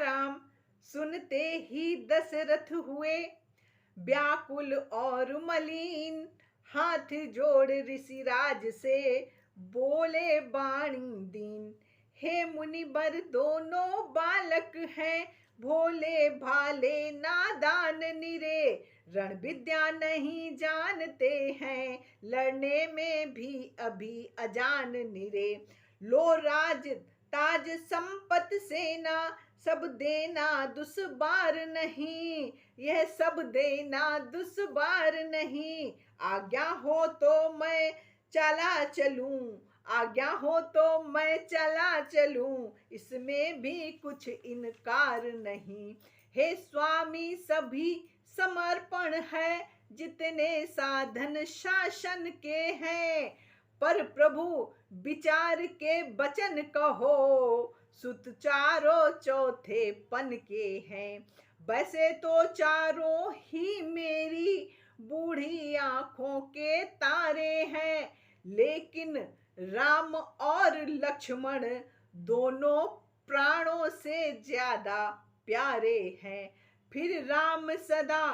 राम। सुनते ही दशरथ हुए व्याकुल और मलिन, हाथ जोड़ ऋषिराज से बोले वाणी दीन। हे मुनिवर दोनों बालक हैं, भोले भाले नादान निरे, रण विद्या नहीं जानते हैं, लड़ने में भी अभी अजान निरे। लो राज ताज संपत सेना, सब देना दुश्वार नहीं, यह सब देना दुश्वार नहीं। आज्ञा हो तो मैं चला चलूं, आज्ञा हो तो मैं चला चलूं, इसमें भी कुछ इनकार नहीं। हे स्वामी सभी समर्पण है, जितने साधन शासन के हैं, पर प्रभु विचार के वचन कहो, सुत चारों चौथे पन के हैं। वैसे तो चारों ही मेरी बूढ़ी आंखों के तारे हैं, लेकिन राम और लक्ष्मण दोनों प्राणों से ज्यादा प्यारे हैं। फिर राम सदा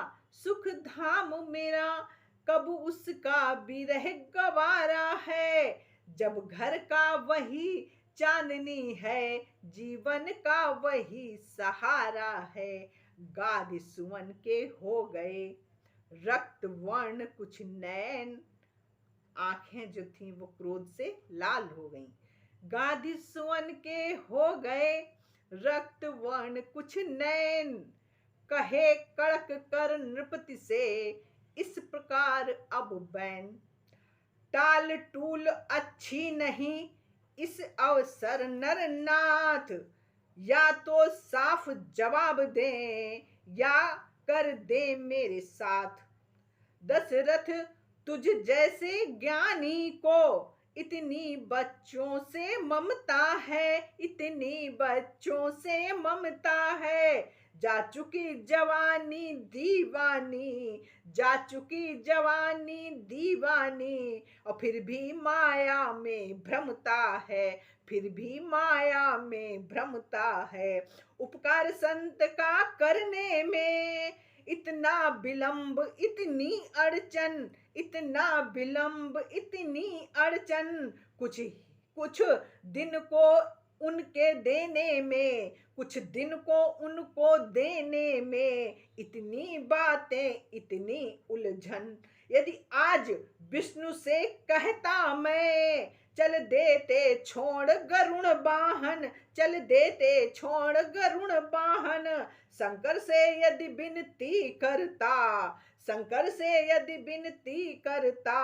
सुख धाम मेरा, कब उसका विरह गवारा है। जब घर का वही चांदनी है, जीवन का वही सहारा है। गाद सुमन के हो गए रक्त वर्ण कुछ नैन, आंखें जो थी वो क्रोध से लाल हो गईं। गाधी सुवन के हो गए रक्त वर्ण कुछ नैन, कहे कड़क कर नृपति से इस प्रकार अब बैन। टाल टूल अच्छी नहीं इस अवसर नरनाथ, या तो साफ जवाब दें या कर दे मेरे साथ। दशरथ तुझ जैसे ज्ञानी को इतनी बच्चों से ममता है, इतनी बच्चों से ममता है। जा चुकी जवानी दीवानी, जा चुकी जवानी दीवानी, और फिर भी माया में भ्रमता है, फिर भी माया में भ्रमता है। उपकार संत का करने में इतना विलंब इतनी अड़चन, इतना विलंब इतनी अड़चन, कुछ कुछ दिन को उनके देने में, कुछ दिन को उनको देने में, इतनी बातें इतनी उलझन। यदि आज विष्णु से कहता मैं, चल देते छोड़ गरुण वाहन, चल देते छोड़ गरुण वाहन। शंकर से यदि विनती करता, शंकर से यदि विनती करता,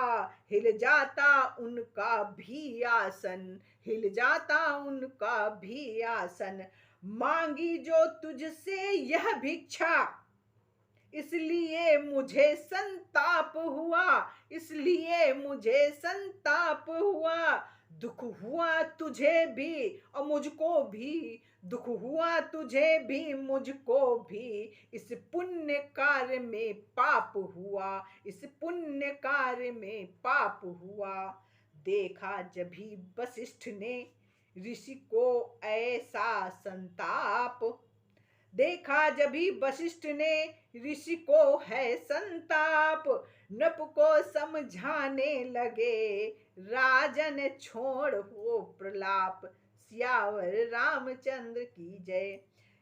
हिल जाता उनका भी आसन, हिल जाता उनका भी आसन। मांगी जो तुझसे यह भिक्षा, इसलिए मुझे संताप हुआ, इसलिए मुझे संताप हुआ। दुख हुआ तुझे भी और मुझको भी, दुख हुआ तुझे भी मुझको भी, इस पुण्य कार्य में पाप हुआ, इस पुण्य कार्य में पाप हुआ। देखा जभी वशिष्ठ ने ऋषि को ऐसा संताप, देखा जभी वशिष्ठ ने ऋषि को है संताप। नृप को समझाने लगे राजन छोड़ हो प्रलाप, सियावर रामचंद्र की जय।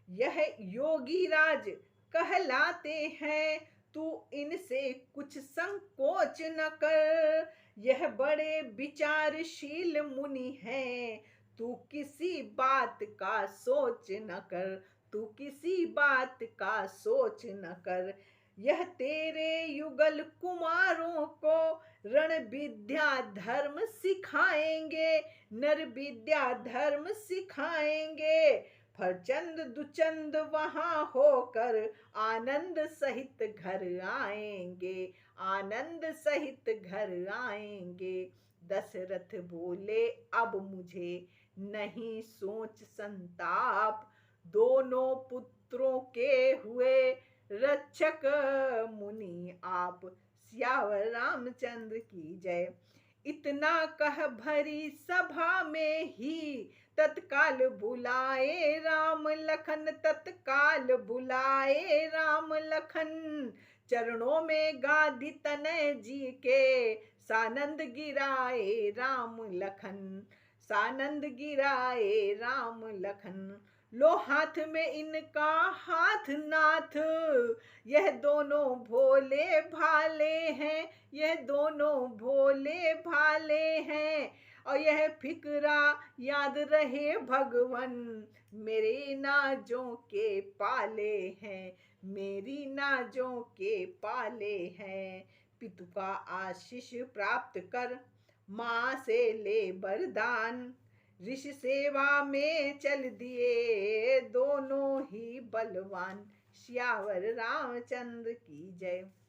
यह योगी राज कहलाते हैं, तू इनसे कुछ संकोच न कर। यह बड़े विचारशील मुनि हैं, तू किसी बात का सोच न कर, तू किसी बात का सोच न कर। यह तेरे युगल कुमारों को रण विद्या धर्म सिखाएंगे, नर विद्या धर्म सिखाएंगे। फरचंद दुचंद वहां होकर आनंद सहित घर आएंगे, आनंद सहित घर आएंगे। दशरथ बोले अब मुझे नहीं सोच संताप, दोनों पुत्रों के हुए रक्षक मुनि आप। सियावर रामचंद्र की जय। इतना कह भरी सभा में ही तत्काल बुलाए राम लखन, तत्काल बुलाए राम लखन। चरणों में गादी तनय जी के सानंद गिराए राम लखन, सानंद गिराए राम लखन। लो हाथ में इनका हाथ नाथ, यह दोनों भोले भाले हैं, यह दोनों भोले भाले हैं। और यह फिक्रा याद रहे भगवन, मेरे नाजों के पाले हैं, मेरी नाजों के पाले हैं। पितु का आशीष प्राप्त कर, माँ से ले वरदान, ऋषि सेवा में चल दिए दोनों ही बलवान। सियावर रामचंद्र की जय।